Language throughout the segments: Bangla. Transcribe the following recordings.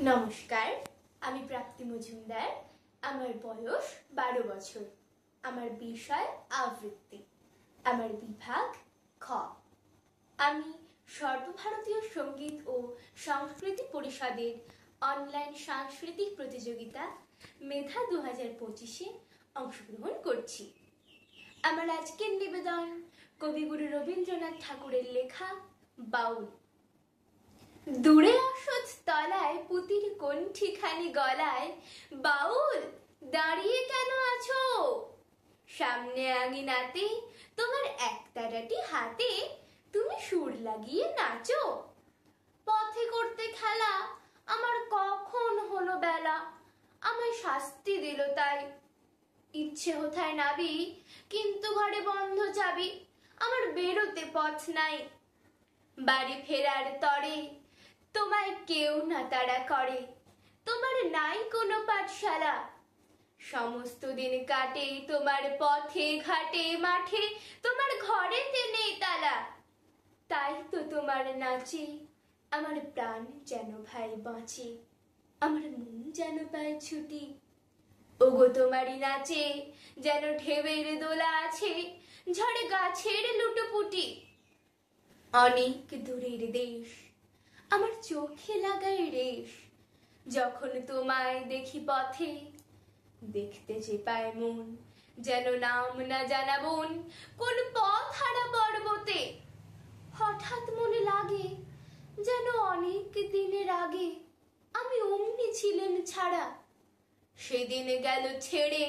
নমস্কার, আমি প্রাপ্তি মজুমদার। আমার বয়স 12 বছর। আমার বিষয় আবৃত্তি। আমার বিভাগ খ। আমি সর্বভারতীয় সঙ্গীত ও সংস্কৃতি পরিষদের অনলাইন সাংস্কৃতিক প্রতিযোগিতা মেধা 2025-এ অংশগ্রহণ করছি। আমার আজকের নিবেদন কবিগুরু রবীন্দ্রনাথ ঠাকুরের লেখা বাউল। দূরে অসৎ তলায় পুতির কণ্ঠিখানি গলায়, বাউল দাঁড়িয়ে কেন আছো? সামনে আঙিনাতে তোমার একতারাটি হাতে, তুমি সুর লাগিয়ে নাচো। পথে করতে খেলা আমার কখন হলো বেলা, আমায় শাস্তি দিল তাই। ইচ্ছে হোথায় নাবি, কিন্তু ঘরে বন্ধ চাবি, আমার বেরোতে পথ নাই। বাড়ি ফেরার তরে তোমায় কেউ না তাড়া করে, তোমার নাই কোনো পাঠশালা। সমস্ত দিন কাটে তোমার পথে ঘাটে মাঠে, তোমার ঘরেতে নেই তালা। তাই তো তোমার নাচে আমার প্রাণ যেন ভাই বাঁচে, আমার মন যেন পায় ছুটি। ওগো তোমারই নাচে যেন ঢেউয়ের দোলা আছে, ঝড়ে গাছের লুটোপুটি। অনেক দূরের দেশ আমার চোখে লাগায় রেশ, যখন তোমায় দেখি পথে। দেখতে যে পায় মন যেন নাম না জানা বন, কোন পথ হারা পর্বতে। হঠাৎ মনে লাগে যেন অনেক দিনের আগে আমি অমনি ছিলেন ছাড়া। সেদিন গেল ছেড়ে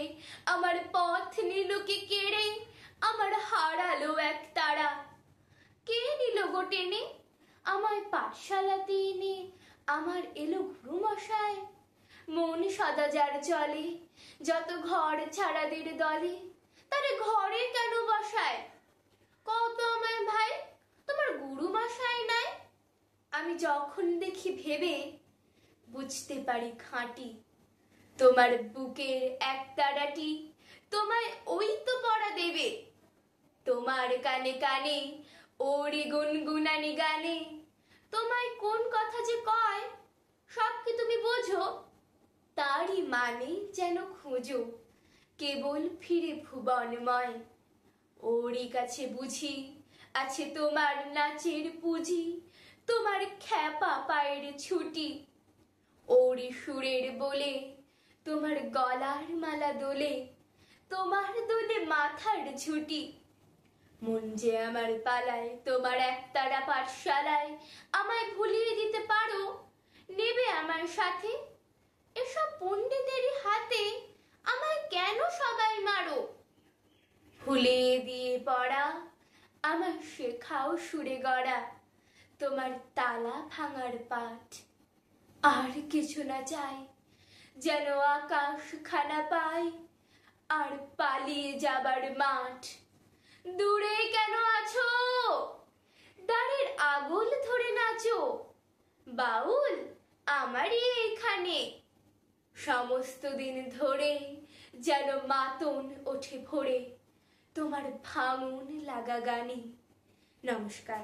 আমার পথ নিল কে কেড়ে, আমার হারালো এক তারা। কে নিল গো টেনে আমায় পাঠশালাতে এনে, আমার এলো গুরুমশায়। মন সদা যার চলে যত ঘর ছাড়াদের দলে, তারে ঘরে কেন বসায়? কত আমায় ভাই তোমার গুরুমশাই নাই। আমি যখন দেখি ভেবে বুঝতে পারি খাঁটি, তোমার বুকের একতারাটি তোমায় ওই তো পড়া দেবে। তোমার কানে কানে ওরে গুনগুনানি গানে, তোমায় কোন কথা যে কয় সব কি তুমি বোঝো? তারই মানে যেন খোঁজো কেবল ফিরে ভুবনময়। ওরই কাছে বুঝি আছে তোমার নাচের পুঁজি, তোমার খ্যাপা পায়ের ছুটি। ওরই সুরের বলে তোমার গলার মালা দোলে, তোমার দোলে মাথার ঝুটি। মন যে আমার পালায় তোমার একতারা পাঠশালায়, আমায় ভুলিয়ে দিতে পারো, নেবে আমার সাথে? এসব পণ্ডিতেরই হাতে আমায় কেন সবাই মারো? ভুলিয়ে দিয়ে পড়া আমার শেখাও সুরে গড়া, তোমার তালা ভাঙার পাঠ। আর কিছু না চাই, যেন আকাশ খানা পাই আর পালিয়ে যাবার মাঠ। দূরে কেন আছো? দাঁড়ের আগল ধরে নাচো, বাউল আমারই এখানে। সমস্ত দিন ধরে যেন মাতন ওঠে ভোরে, তোমার ভাঙন লাগা গানে। নমস্কার।